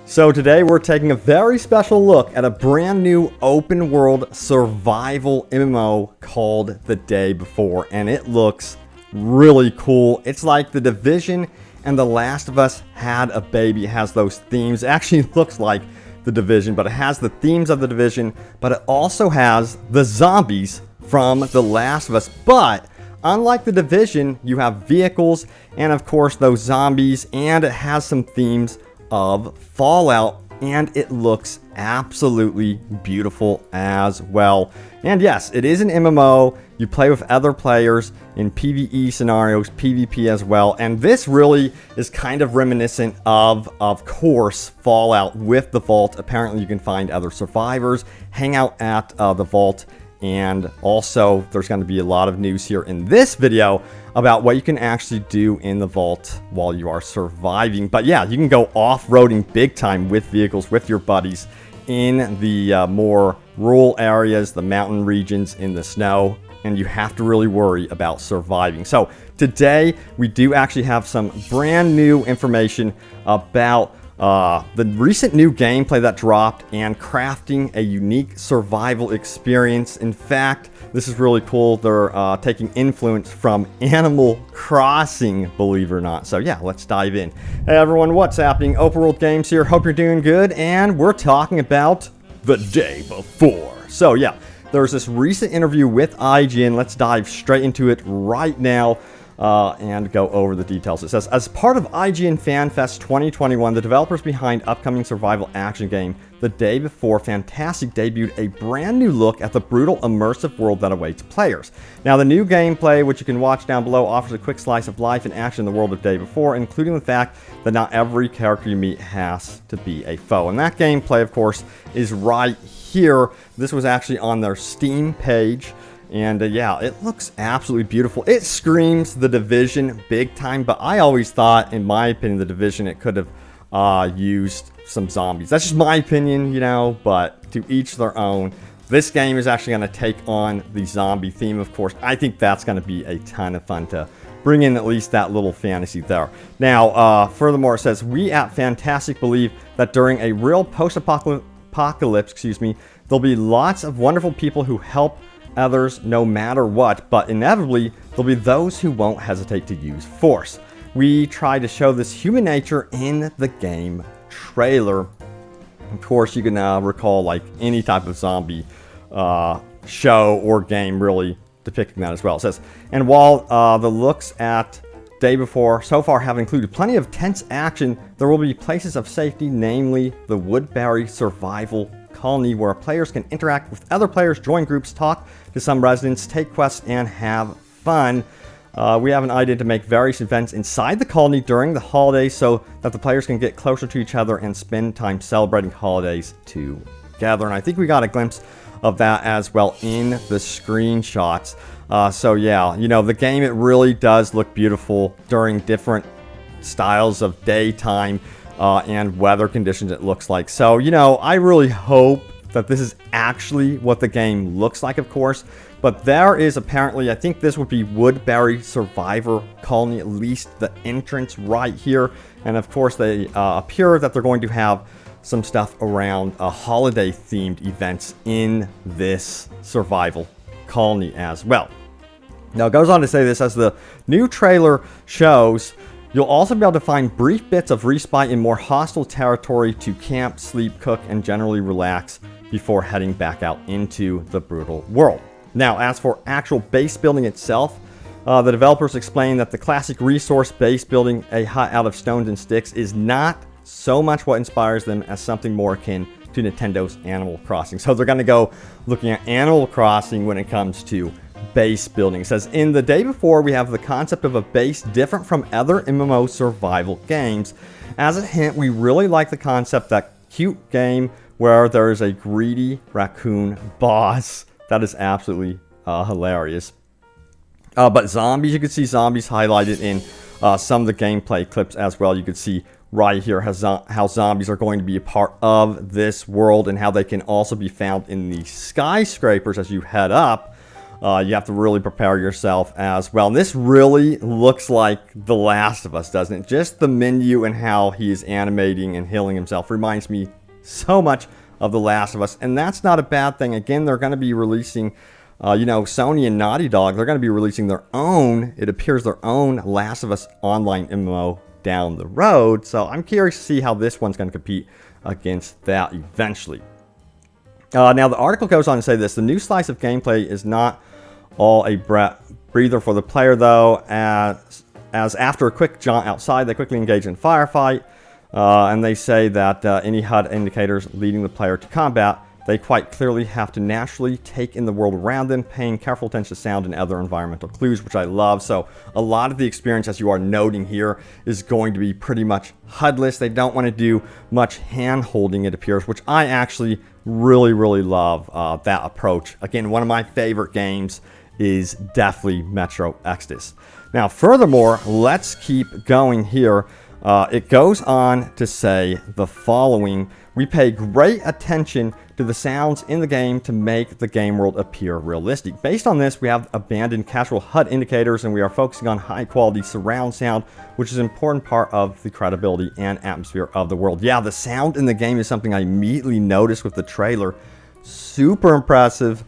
So today we're taking a very special look at a brand new open world survival MMO called The Day Before, and it looks really cool. It's like The Division and The Last of Us had a baby. It has those themes. It actually looks like The Division, but it has the themes of The Division, but it also has the zombies from The Last of Us. But unlike The Division, you have vehicles and of course those zombies, and it has some themes of Fallout, and it looks absolutely beautiful as well. And yes, it is an MMO. You play with other players in PvE scenarios, PvP as well, and this really is kind of reminiscent of course, Fallout with the Vault. Apparently you can find other survivors, hang out at the Vault, and also there's going to be a lot of news here in this video about what you can actually do in the Vault while you are surviving. But yeah, you can go off-roading big time with vehicles, with your buddies in the more rural areas, the mountain regions, in the snow, and you have to really worry about surviving. So today we do actually have some brand new information about the recent new gameplay that dropped and crafting a unique survival experience. In fact, this is really cool. They're taking influence from Animal Crossing, believe it or not. So yeah, let's dive in. Hey everyone, what's happening? Open World Games here. Hope you're doing good. And we're talking about The Day Before. So yeah, there's this recent interview with IGN. Let's dive straight into it right now. And go over the details. It says, as part of IGN FanFest 2021, the developers behind upcoming survival action game The Day Before Fantastic debuted a brand new look at the brutal immersive world that awaits players. Now, the new gameplay, which you can watch down below, offers a quick slice of life and action in the world of Day Before, including the fact that not every character you meet has to be a foe. And that gameplay, of course, is right here. This was actually on their Steam page. And yeah, it looks absolutely beautiful. It screams The Division big time, but I always thought, in my opinion, The Division, it could have used some zombies. That's just my opinion, you know, but to each their own. This game is actually going to take on the zombie theme, of course. I think that's going to be a ton of fun to bring in at least that little fantasy there. Now, furthermore, it says, we at Fantastic believe that during a real post-apocalypse, there'll be lots of wonderful people who help others no matter what, but inevitably there'll be those who won't hesitate to use force. We try to show this human nature in the game trailer. Of course, you can recall like any type of zombie show or game really depicting that as well. It says, and while the looks at Day Before so far have included plenty of tense action, there will be places of safety, namely the Woodbury Survival Colony, where players can interact with other players, join groups, talk to some residents, take quests, and have fun. We have an idea to make various events inside the colony during the holidays so that the players can get closer to each other and spend time celebrating holidays together. And I think we got a glimpse of that as well in the screenshots. So yeah, you know, the game, it really does look beautiful during different styles of daytime and weather conditions, it looks like. So, you know, I really hope that this is actually what the game looks like, of course. But there is apparently, I think this would be Woodbury Survivor Colony, at least the entrance right here. And of course, they appear that they're going to have some stuff around holiday-themed events in this survival colony as well. Now, it goes on to say this, as the new trailer shows, you'll also be able to find brief bits of respite in more hostile territory to camp, sleep, cook, and generally relax before heading back out into the brutal world. Now, as for actual base building itself, the developers explain that the classic resource base building a hut out of stones and sticks is not so much what inspires them as something more akin to Nintendo's Animal Crossing. So they're going to go looking at Animal Crossing when it comes to base building. It says, in The Day Before, we have the concept of a base different from other MMO survival games. As a hint, we really like the concept that cute game where there is a greedy raccoon boss. That is absolutely hilarious. But zombies, you can see zombies highlighted in some of the gameplay clips as well. You can see right here how zombies are going to be a part of this world and how they can also be found in the skyscrapers as you head up. You have to really prepare yourself as well. And this really looks like The Last of Us, doesn't it? Just the menu and how he's animating and healing himself reminds me so much of The Last of Us. And that's not a bad thing. Again, they're going to be releasing, Sony and Naughty Dog, they're going to be releasing their own, it appears, their own Last of Us online MMO down the road. So I'm curious to see how this one's going to compete against that eventually. Now, the article goes on to say this: the new slice of gameplay is not all a breather for the player, though, as after a quick jaunt outside, they quickly engage in firefight, and they say that any HUD indicators leading the player to combat, they quite clearly have to naturally take in the world around them, paying careful attention to sound and other environmental clues, which I love. So a lot of the experience, as you are noting here, is going to be pretty much HUDless. They don't want to do much hand-holding, it appears, which I actually really love that approach. Again, one of my favorite games is definitely Metro Exodus. Now, furthermore, let's keep going here. It goes on to say the following: we pay great attention to the sounds in the game to make the game world appear realistic. Based on this, we have abandoned casual HUD indicators, and we are focusing on high quality surround sound, which is an important part of the credibility and atmosphere of the world. Yeah, the sound in the game is something I immediately noticed with the trailer. Super impressive.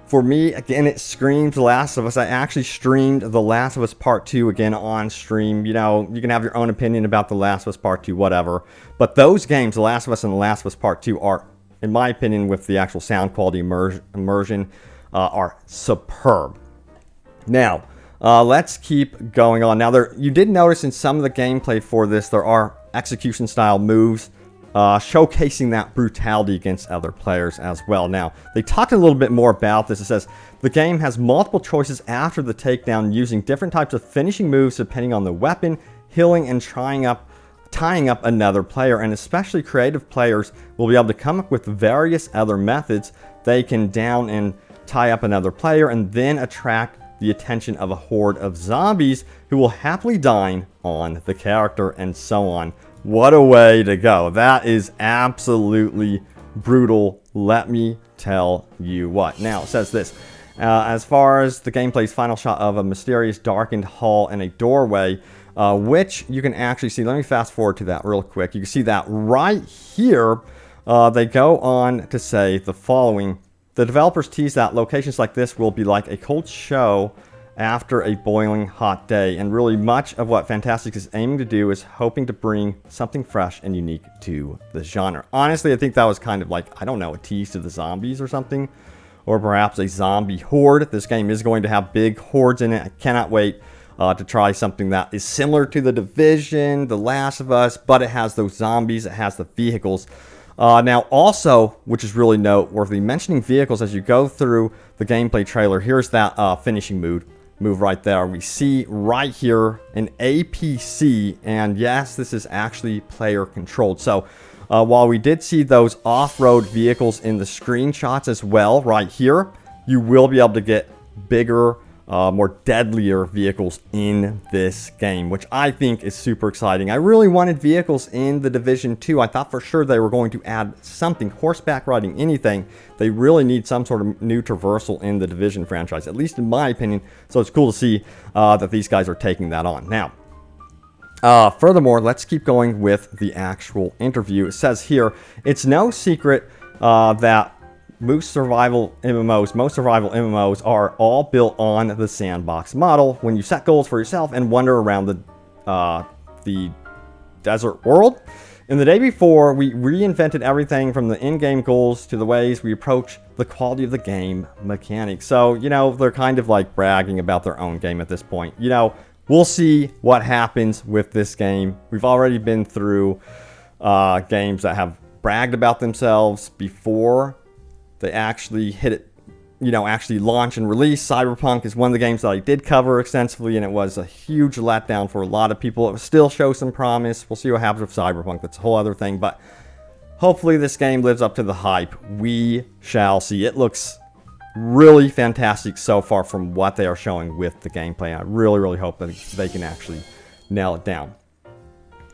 For me, again, it screams The Last of Us. I actually streamed The Last of Us Part 2 again on stream. You know, you can have your own opinion about The Last of Us Part 2, whatever. But those games, The Last of Us and The Last of Us Part 2, are, in my opinion, with the actual sound quality immersion, are superb. Now, let's keep going on. Now, you did notice in some of the gameplay for this, there are execution-style moves, showcasing that brutality against other players as well. Now, they talked a little bit more about this. It says, the game has multiple choices after the takedown, using different types of finishing moves depending on the weapon, healing, and tying up another player. And especially creative players will be able to come up with various other methods. They can down and tie up another player and then attract the attention of a horde of zombies who will happily dine on the character, and so on. What a way to go. That is absolutely brutal, let me tell you what. Now, it says this. As far as the gameplay's final shot of a mysterious darkened hall and a doorway, which you can actually see. Let me fast forward to that real quick. You can see that right here. They go on to say the following. The developers tease that locations like this will be like a cold show after a boiling hot day, and really much of what Fantastic is aiming to do is hoping to bring something fresh and unique to the genre. Honestly, I think that was kind of like, I don't know, a tease to the zombies or something, or perhaps a zombie horde. This game is going to have big hordes in it. I cannot wait to try something that is similar to The Division, The Last of Us, but it has those zombies, it has the vehicles. Now also, which is really noteworthy, mentioning vehicles as you go through the gameplay trailer, here's that finishing move right there. We see right here an APC, and yes, this is actually player controlled. So while we did see those off-road vehicles in the screenshots as well right here, you will be able to get bigger, more deadlier vehicles in this game, which I think is super exciting. I really wanted vehicles in The Division 2. I thought for sure they were going to add something, horseback riding, anything. They really need some sort of new traversal in the Division franchise, at least in my opinion. So it's cool to see that these guys are taking that on. Now, furthermore, let's keep going with the actual interview. It says here, it's no secret that most survival MMOs are all built on the sandbox model. When you set goals for yourself and wander around the desert world. In the day before, we reinvented everything from the in-game goals to the ways we approach the quality of the game mechanics. So, you know, they're kind of like bragging about their own game at this point. You know, we'll see what happens with this game. We've already been through games that have bragged about themselves before they actually hit it, you know, actually launch and release. Cyberpunk is one of the games that I did cover extensively, and it was a huge letdown for a lot of people. It still shows some promise. We'll see what happens with Cyberpunk. That's a whole other thing, but hopefully this game lives up to the hype. We shall see. It looks really fantastic so far from what they are showing with the gameplay. I really hope that they can actually nail it down.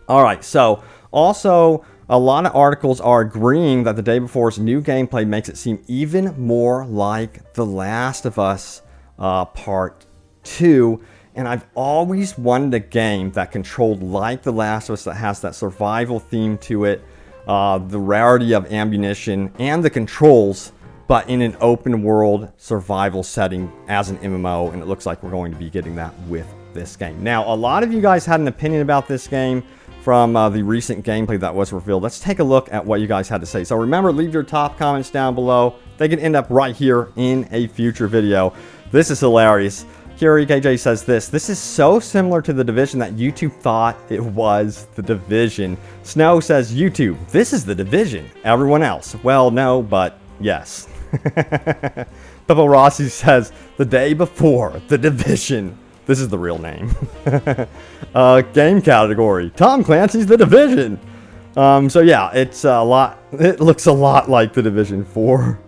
All right, so also, a lot of articles are agreeing that the day before's new gameplay makes it seem even more like The Last of Us Part 2. And I've always wanted a game that controlled like The Last of Us, that has that survival theme to it, the rarity of ammunition, and the controls, but in an open world survival setting as an MMO, and it looks like we're going to be getting that with this game. Now, a lot of you guys had an opinion about this game from the recent gameplay that was revealed. Let's take a look at what you guys had to say. So remember, leave your top comments down below. They can end up right here in a future video. This is hilarious. Curie KJ says this is so similar to The Division that YouTube thought it was The Division. Snow says, YouTube, this is The Division. Everyone else, well, no, but yes. Peppo Rossi says, the day before The Division. This is the real name. Game category, Tom Clancy's The Division. So yeah, it's a lot. It looks a lot like The Division 4.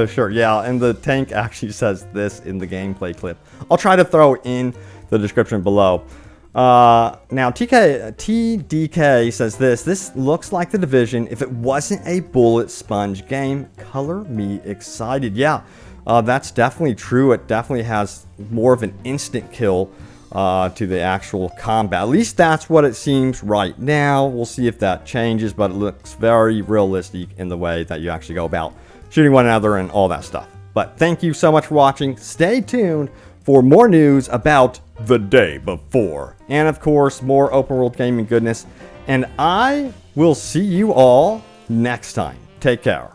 Sure, yeah, and the tank actually says this in the gameplay clip. I'll try to throw in the description below. Now, TDK says this looks like The Division if it wasn't a bullet sponge game. Color me excited. Yeah, that's definitely true. It definitely has more of an instant kill to the actual combat. At least that's what it seems right now. We'll see if that changes, but it looks very realistic in the way that you actually go about shooting one another and all that stuff. But thank you so much for watching. Stay tuned for more news about The Day Before. And of course, more open world gaming goodness. And I will see you all next time. Take care.